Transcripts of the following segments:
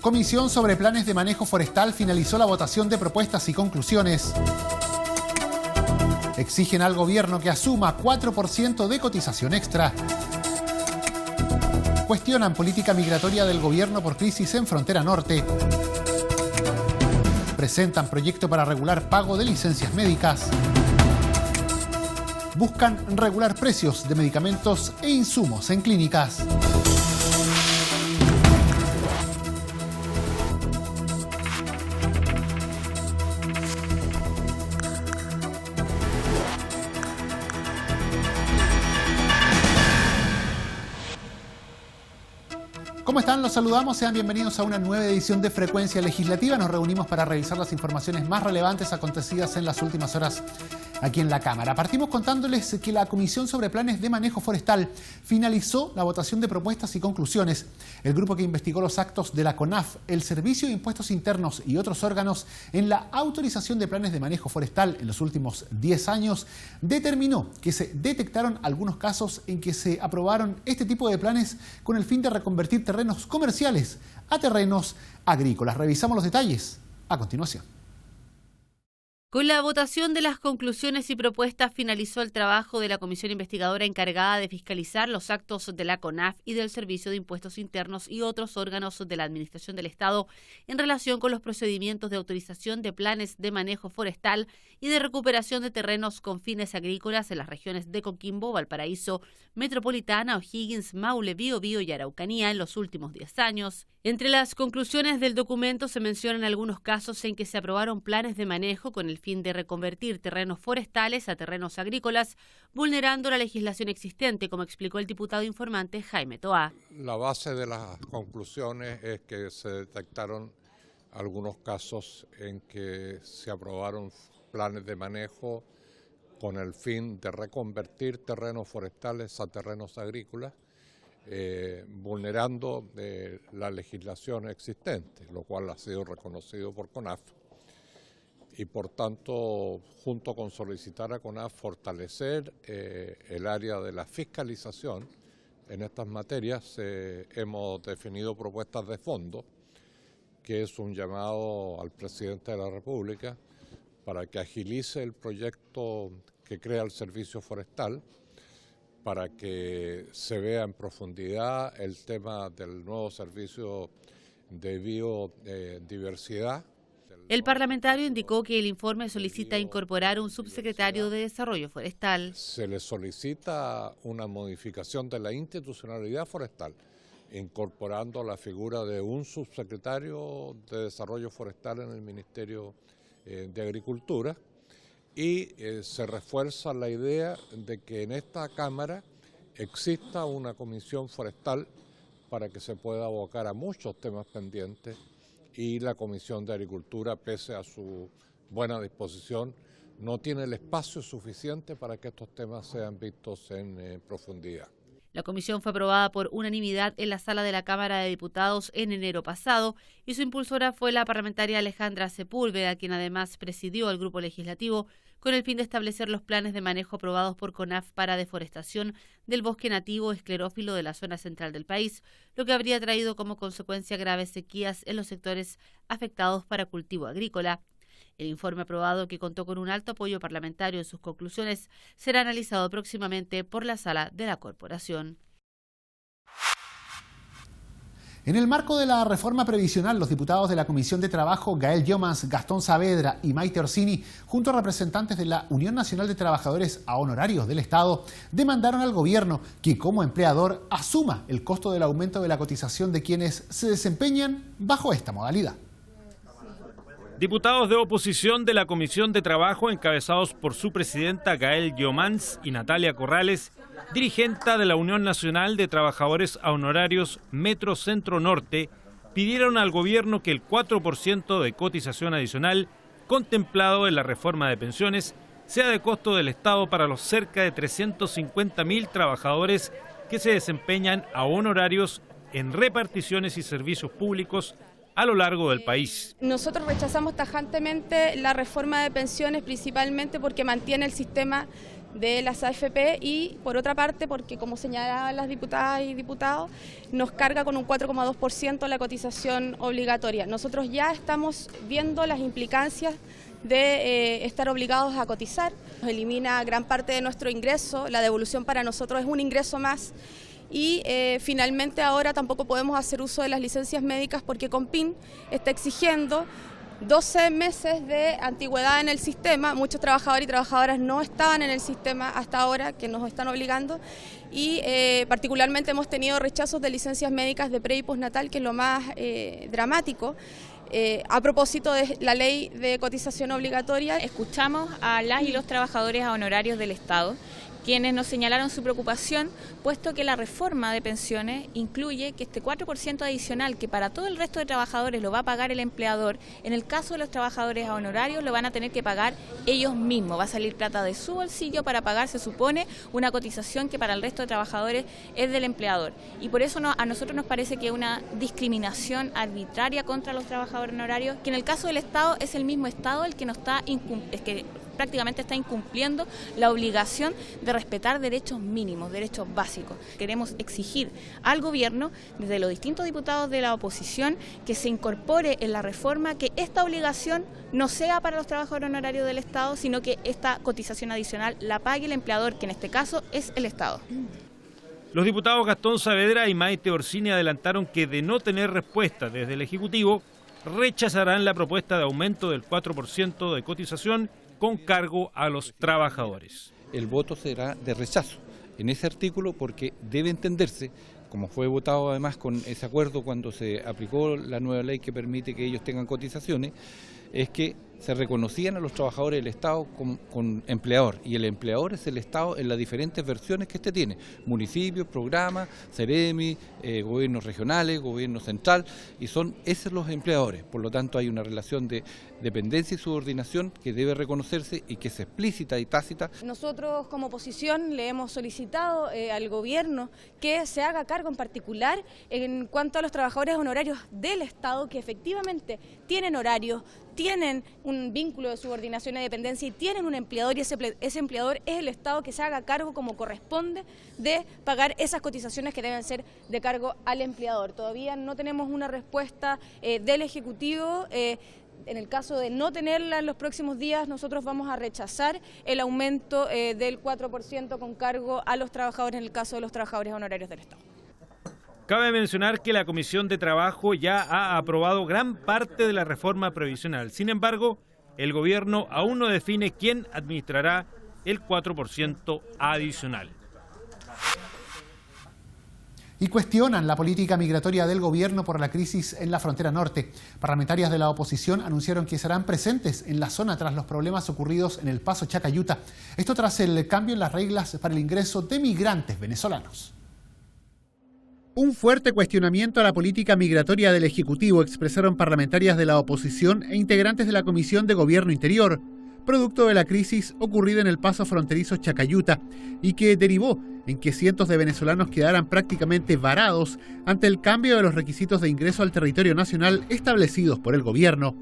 Comisión sobre Planes de Manejo Forestal finalizó la votación de propuestas y conclusiones. Exigen al gobierno que asuma 4% de cotización extra. Cuestionan política migratoria del gobierno por crisis en frontera norte. Presentan proyecto para regular pago de licencias médicas. Buscan regular precios de medicamentos e insumos en clínicas. ¿Cómo están? Los saludamos, sean bienvenidos a una nueva edición de Frecuencia Legislativa. Nos reunimos para revisar las informaciones más relevantes acontecidas en las últimas horas aquí en la Cámara. Partimos contándoles que la Comisión sobre Planes de Manejo Forestal finalizó la votación de propuestas y conclusiones. El grupo que investigó los actos de la CONAF, el Servicio de Impuestos Internos y otros órganos en la autorización de planes de manejo forestal en los últimos 10 años, determinó que se detectaron algunos casos en que se aprobaron este tipo de planes con el fin de reconvertir terrenos comerciales a terrenos agrícolas. Revisamos los detalles a continuación. Con la votación de las conclusiones y propuestas finalizó el trabajo de la comisión investigadora encargada de fiscalizar los actos de la CONAF y del Servicio de Impuestos Internos y otros órganos de la Administración del Estado en relación con los procedimientos de autorización de planes de manejo forestal y de recuperación de terrenos con fines agrícolas en las regiones de Coquimbo, Valparaíso, Metropolitana, O'Higgins, Maule, Biobío y Araucanía en los últimos 10 años. Entre las conclusiones del documento se mencionan algunos casos en que se aprobaron planes de manejo con el fin de reconvertir terrenos forestales a terrenos agrícolas, vulnerando la legislación existente, como explicó el diputado informante Jaime Toá. La base de las conclusiones es que se detectaron algunos casos en que se aprobaron planes de manejo con el fin de reconvertir terrenos forestales a terrenos agrícolas, vulnerando la legislación existente, lo cual ha sido reconocido por CONAF. Y por tanto, junto con solicitar a CONAF fortalecer el área de la fiscalización en estas materias, hemos definido propuestas de fondo, que es un llamado al presidente de la República para que agilice el proyecto que crea el Servicio Forestal, para que se vea en profundidad el tema del nuevo servicio de biodiversidad. El parlamentario indicó que el informe solicita incorporar un subsecretario de Desarrollo Forestal. Se le solicita una modificación de la institucionalidad forestal, incorporando la figura de un subsecretario de Desarrollo Forestal en el Ministerio de Agricultura, y se refuerza la idea de que en esta Cámara exista una comisión forestal para que se pueda abocar a muchos temas pendientes, y la Comisión de Agricultura, pese a su buena disposición, no tiene el espacio suficiente para que estos temas sean vistos en profundidad. La comisión fue aprobada por unanimidad en la sala de la Cámara de Diputados en enero pasado y su impulsora fue la parlamentaria Alejandra Sepúlveda, quien además presidió el grupo legislativo con el fin de establecer los planes de manejo aprobados por CONAF para deforestación del bosque nativo esclerófilo de la zona central del país, lo que habría traído como consecuencia graves sequías en los sectores afectados para cultivo agrícola. El informe aprobado, que contó con un alto apoyo parlamentario en sus conclusiones, será analizado próximamente por la sala de la Corporación. En el marco de la reforma previsional, los diputados de la Comisión de Trabajo, Gael Llomans, Gastón Saavedra y Maite Orsini, junto a representantes de la Unión Nacional de Trabajadores a Honorarios del Estado, demandaron al gobierno que como empleador asuma el costo del aumento de la cotización de quienes se desempeñan bajo esta modalidad. Diputados de oposición de la Comisión de Trabajo, encabezados por su presidenta Gael Llomans y Natalia Corrales, dirigenta de la Unión Nacional de Trabajadores a Honorarios Metro Centro Norte, pidieron al gobierno que el 4% de cotización adicional contemplado en la reforma de pensiones sea de costo del Estado para los cerca de 350.000 trabajadores que se desempeñan a honorarios en reparticiones y servicios públicos a lo largo del país. Nosotros rechazamos tajantemente la reforma de pensiones, principalmente porque mantiene el sistema de las AFP y por otra parte porque como señalaban las diputadas y diputados nos carga con un 4,2% la cotización obligatoria. Nosotros ya estamos viendo las implicancias de estar obligados a cotizar. Nos elimina gran parte de nuestro ingreso, la devolución para nosotros es un ingreso más y finalmente ahora tampoco podemos hacer uso de las licencias médicas porque Compin está exigiendo 12 meses de antigüedad en el sistema. Muchos trabajadores y trabajadoras no estaban en el sistema hasta ahora, que nos están obligando, y particularmente hemos tenido rechazos de licencias médicas de pre y postnatal, que es lo más dramático. A propósito de la ley de cotización obligatoria. Escuchamos a las y los trabajadores honorarios del Estado, quienes nos señalaron su preocupación, puesto que la reforma de pensiones incluye que este 4% adicional que para todo el resto de trabajadores lo va a pagar el empleador, en el caso de los trabajadores honorarios lo van a tener que pagar ellos mismos, va a salir plata de su bolsillo para pagar, se supone, una cotización que para el resto de trabajadores es del empleador. Y por eso a nosotros nos parece que es una discriminación arbitraria contra los trabajadores honorarios, que en el caso del Estado es el mismo Estado el que nos está prácticamente está incumpliendo la obligación de respetar derechos mínimos, derechos básicos. Queremos exigir al gobierno, desde los distintos diputados de la oposición, que se incorpore en la reforma que esta obligación no sea para los trabajadores honorarios del Estado, sino que esta cotización adicional la pague el empleador, que en este caso es el Estado. Los diputados Gastón Saavedra y Maite Orsini adelantaron que de no tener respuesta desde el Ejecutivo, rechazarán la propuesta de aumento del 4% de cotización con cargo a los trabajadores. El voto será de rechazo en ese artículo porque debe entenderse, como fue votado además con ese acuerdo cuando se aplicó la nueva ley que permite que ellos tengan cotizaciones, es que se reconocían a los trabajadores del Estado con empleador, y el empleador es el Estado en las diferentes versiones que tiene, municipios, programas, Ceremi, gobiernos regionales, gobierno central, y son esos los empleadores. Por lo tanto hay una relación de dependencia y subordinación que debe reconocerse y que es explícita y tácita. Nosotros como oposición le hemos solicitado al gobierno que se haga cargo en particular en cuanto a los trabajadores honorarios del Estado que efectivamente tienen horarios, tienen un vínculo de subordinación y dependencia y tienen un empleador, y ese empleador es el Estado, que se haga cargo como corresponde de pagar esas cotizaciones que deben ser de cargo al empleador. Todavía no tenemos una respuesta del Ejecutivo. En el caso de no tenerla en los próximos días, nosotros vamos a rechazar el aumento del 4% con cargo a los trabajadores en el caso de los trabajadores honorarios del Estado. Cabe mencionar que la Comisión de Trabajo ya ha aprobado gran parte de la reforma previsional. Sin embargo, el gobierno aún no define quién administrará el 4% adicional. Y cuestionan la política migratoria del gobierno por la crisis en la frontera norte. Parlamentarias de la oposición anunciaron que serán presentes en la zona tras los problemas ocurridos en el paso Chacayuta. Esto tras el cambio en las reglas para el ingreso de migrantes venezolanos. Un fuerte cuestionamiento a la política migratoria del Ejecutivo expresaron parlamentarias de la oposición e integrantes de la Comisión de Gobierno Interior, producto de la crisis ocurrida en el paso fronterizo Chacayuta y que derivó en que cientos de venezolanos quedaran prácticamente varados ante el cambio de los requisitos de ingreso al territorio nacional establecidos por el gobierno.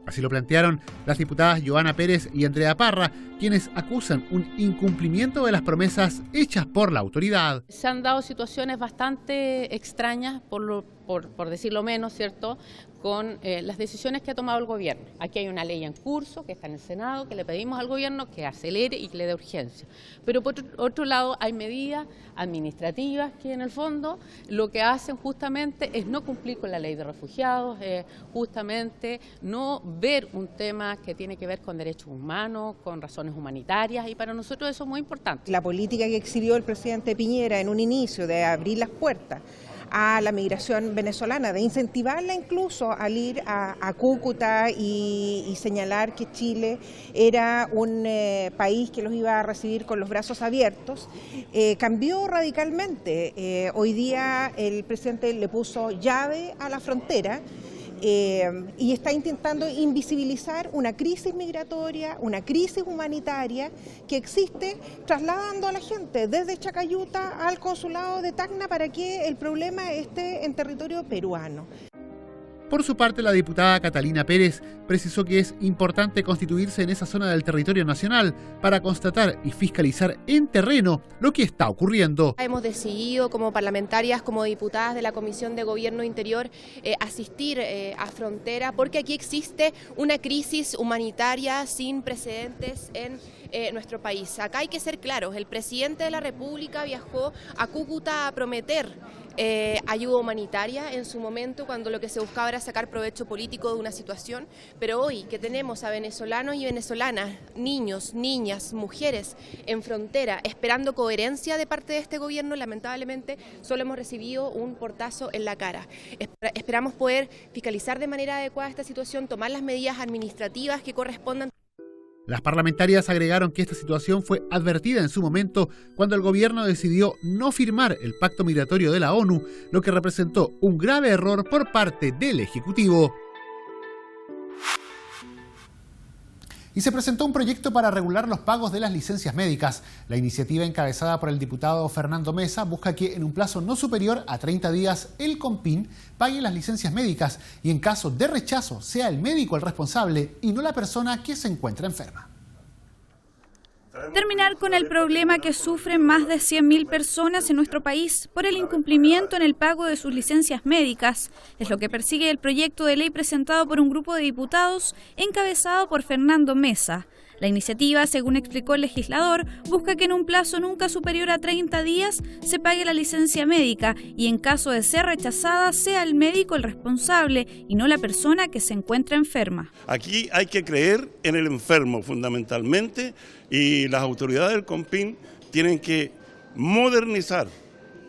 Así lo plantearon las diputadas Joana Pérez y Andrea Parra, quienes acusan un incumplimiento de las promesas hechas por la autoridad. Se han dado situaciones bastante extrañas, por decirlo menos, ¿cierto?, con las decisiones que ha tomado el gobierno. Aquí hay una ley en curso que está en el Senado, que le pedimos al gobierno que acelere y que le dé urgencia. Pero por otro lado hay medidas administrativas que en el fondo lo que hacen justamente es no cumplir con la ley de refugiados, justamente no ver un tema que tiene que ver con derechos humanos, con razones humanitarias, y para nosotros eso es muy importante. La política que exhibió el presidente Piñera en un inicio de abrir las puertas a la migración venezolana, de incentivarla incluso al ir a Cúcuta y señalar que Chile era un país que los iba a recibir con los brazos abiertos, cambió radicalmente. Hoy día el presidente le puso llave a la frontera y está intentando invisibilizar una crisis migratoria, una crisis humanitaria que existe, trasladando a la gente desde Chacayuta al consulado de Tacna para que el problema esté en territorio peruano. Por su parte, la diputada Catalina Pérez precisó que es importante constituirse en esa zona del territorio nacional para constatar y fiscalizar en terreno lo que está ocurriendo. Hemos decidido como parlamentarias, como diputadas de la Comisión de Gobierno Interior, asistir a frontera porque aquí existe una crisis humanitaria sin precedentes en nuestro país. Acá hay que ser claros, el presidente de la República viajó a Cúcuta a prometer ayuda humanitaria en su momento cuando lo que se buscaba era sacar provecho político de una situación, pero hoy que tenemos a venezolanos y venezolanas, niños, niñas, mujeres en frontera esperando coherencia de parte de este gobierno, lamentablemente solo hemos recibido un portazo en la cara. Esperamos poder fiscalizar de manera adecuada esta situación, tomar las medidas administrativas que correspondan. Las parlamentarias agregaron que esta situación fue advertida en su momento cuando el gobierno decidió no firmar el pacto migratorio de la ONU, lo que representó un grave error por parte del Ejecutivo. Y se presentó un proyecto para regular los pagos de las licencias médicas. La iniciativa, encabezada por el diputado Fernando Mesa, busca que en un plazo no superior a 30 días el CONPIN pague las licencias médicas y en caso de rechazo sea el médico el responsable y no la persona que se encuentra enferma. Terminar con el problema que sufren más de 100.000 personas en nuestro país por el incumplimiento en el pago de sus licencias médicas es lo que persigue el proyecto de ley presentado por un grupo de diputados encabezado por Fernando Mesa. La iniciativa, según explicó el legislador, busca que en un plazo nunca superior a 30 días se pague la licencia médica y en caso de ser rechazada sea el médico el responsable y no la persona que se encuentra enferma. Aquí hay que creer en el enfermo fundamentalmente y las autoridades del CONPIN tienen que modernizar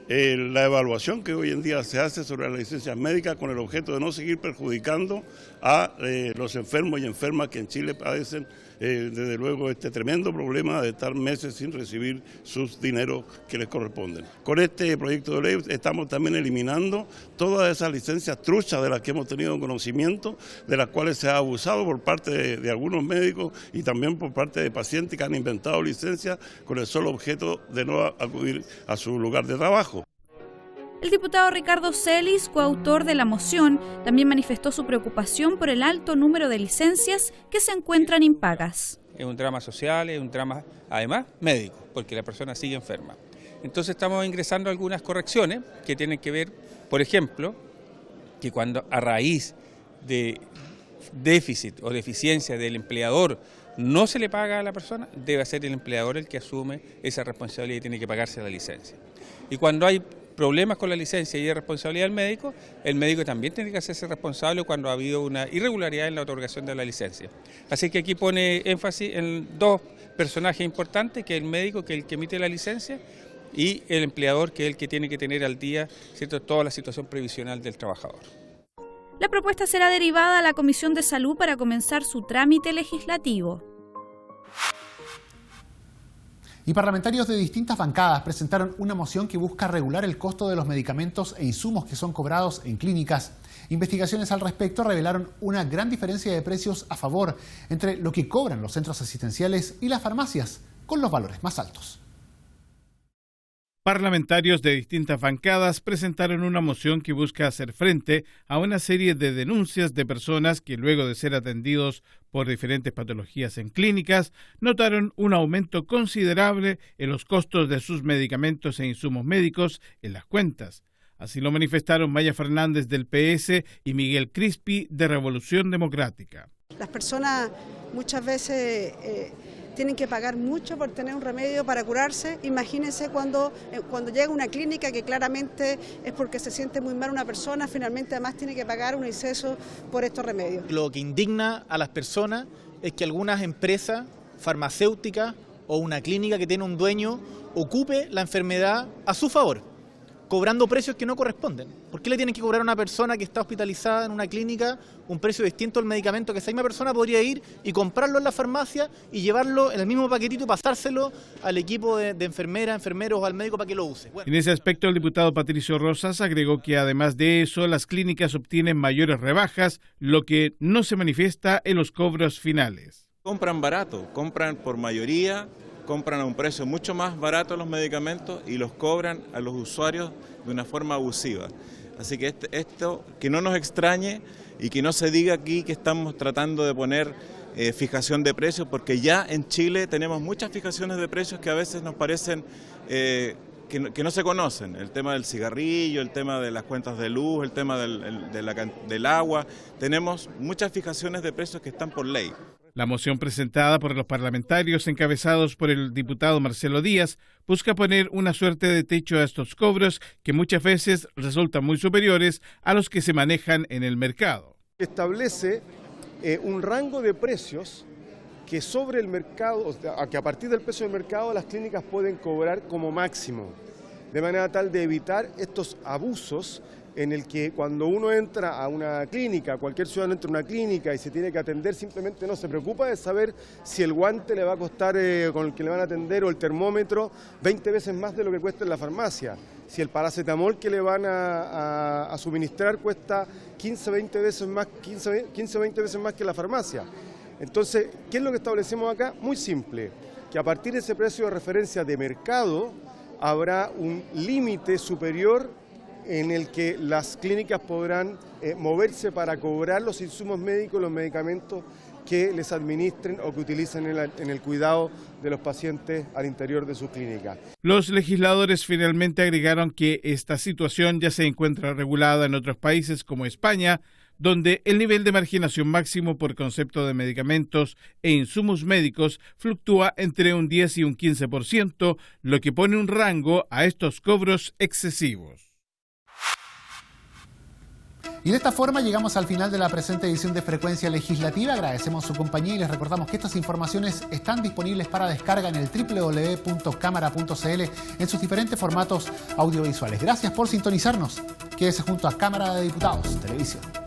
la evaluación que hoy en día se hace sobre las licencias médicas con el objeto de no seguir perjudicando a los enfermos y enfermas que en Chile padecen desde luego este tremendo problema de estar meses sin recibir sus dineros que les corresponden. Con este proyecto de ley estamos también eliminando todas esas licencias truchas de las que hemos tenido conocimiento, de las cuales se ha abusado por parte de algunos médicos y también por parte de pacientes que han inventado licencias con el solo objeto de no acudir a su lugar de trabajo. El diputado Ricardo Celis, coautor de la moción, también manifestó su preocupación por el alto número de licencias que se encuentran impagas. Es un drama social, es un drama además médico, porque la persona sigue enferma. Entonces estamos ingresando algunas correcciones que tienen que ver, por ejemplo, que cuando a raíz de déficit o deficiencia del empleador no se le paga a la persona, debe ser el empleador el que asume esa responsabilidad y tiene que pagarse la licencia. Y cuando hay problemas con la licencia y de responsabilidad el médico también tiene que hacerse responsable cuando ha habido una irregularidad en la otorgación de la licencia. Así que aquí pone énfasis en dos personajes importantes, que es el médico, que es el que emite la licencia, y el empleador, que es el que tiene que tener al día, ¿cierto?, toda la situación previsional del trabajador. La propuesta será derivada a la Comisión de Salud para comenzar su trámite legislativo. Y parlamentarios de distintas bancadas presentaron una moción que busca regular el costo de los medicamentos e insumos que son cobrados en clínicas. Investigaciones al respecto revelaron una gran diferencia de precios a favor entre lo que cobran los centros asistenciales y las farmacias, con los valores más altos. Parlamentarios de distintas bancadas presentaron una moción que busca hacer frente a una serie de denuncias de personas que, luego de ser atendidos por diferentes patologías en clínicas, notaron un aumento considerable en los costos de sus medicamentos e insumos médicos en las cuentas. Así lo manifestaron Maya Fernández del PS y Miguel Crispi de Revolución Democrática. Las personas muchas veces tienen que pagar mucho por tener un remedio para curarse. Imagínense cuando llega a una clínica que claramente es porque se siente muy mal una persona, finalmente además tiene que pagar un exceso por estos remedios. Lo que indigna a las personas es que algunas empresas farmacéuticas o una clínica que tiene un dueño ocupe la enfermedad a su favor, cobrando precios que no corresponden. ¿Por qué le tienen que cobrar a una persona que está hospitalizada en una clínica un precio distinto al medicamento que esa misma persona podría ir y comprarlo en la farmacia y llevarlo en el mismo paquetito y pasárselo al equipo de enfermeras, enfermeros o al médico para que lo use? En ese aspecto, el diputado Patricio Rosas agregó que además de eso, las clínicas obtienen mayores rebajas, lo que no se manifiesta en los cobros finales. Compran barato, compran por mayoría, compran a un precio mucho más barato los medicamentos y los cobran a los usuarios de una forma abusiva. Así que esto que no nos extrañe y que no se diga aquí que estamos tratando de poner fijación de precios, porque ya en Chile tenemos muchas fijaciones de precios que a veces nos parecen que no se conocen. El tema del cigarrillo, el tema de las cuentas de luz, el tema del agua. Tenemos muchas fijaciones de precios que están por ley. La moción presentada por los parlamentarios encabezados por el diputado Marcelo Díaz busca poner una suerte de techo a estos cobros que muchas veces resultan muy superiores a los que se manejan en el mercado. Establece un rango de precios que sobre el mercado, o sea, que a partir del precio del mercado las clínicas pueden cobrar como máximo, de manera tal de evitar estos abusos en el que cuando uno entra a una clínica, cualquier ciudadano entra a una clínica y se tiene que atender, simplemente no se preocupa de saber si el guante le va a costar con el que le van a atender o el termómetro 20 veces más de lo que cuesta en la farmacia, si el paracetamol que le van a suministrar cuesta 15 o 20 veces más que la farmacia. Entonces, ¿qué es lo que establecemos acá? Muy simple, que a partir de ese precio de referencia de mercado habrá un límite superior en el que las clínicas podrán moverse para cobrar los insumos médicos, los medicamentos que les administren o que utilicen en el cuidado de los pacientes al interior de sus clínicas. Los legisladores finalmente agregaron que esta situación ya se encuentra regulada en otros países como España, donde el nivel de marginación máximo por concepto de medicamentos e insumos médicos fluctúa entre un 10 y un 15%, lo que pone un rango a estos cobros excesivos. Y de esta forma llegamos al final de la presente edición de Frecuencia Legislativa. Agradecemos su compañía y les recordamos que estas informaciones están disponibles para descarga en el www.cámara.cl en sus diferentes formatos audiovisuales. Gracias por sintonizarnos. Quédese junto a Cámara de Diputados Televisión.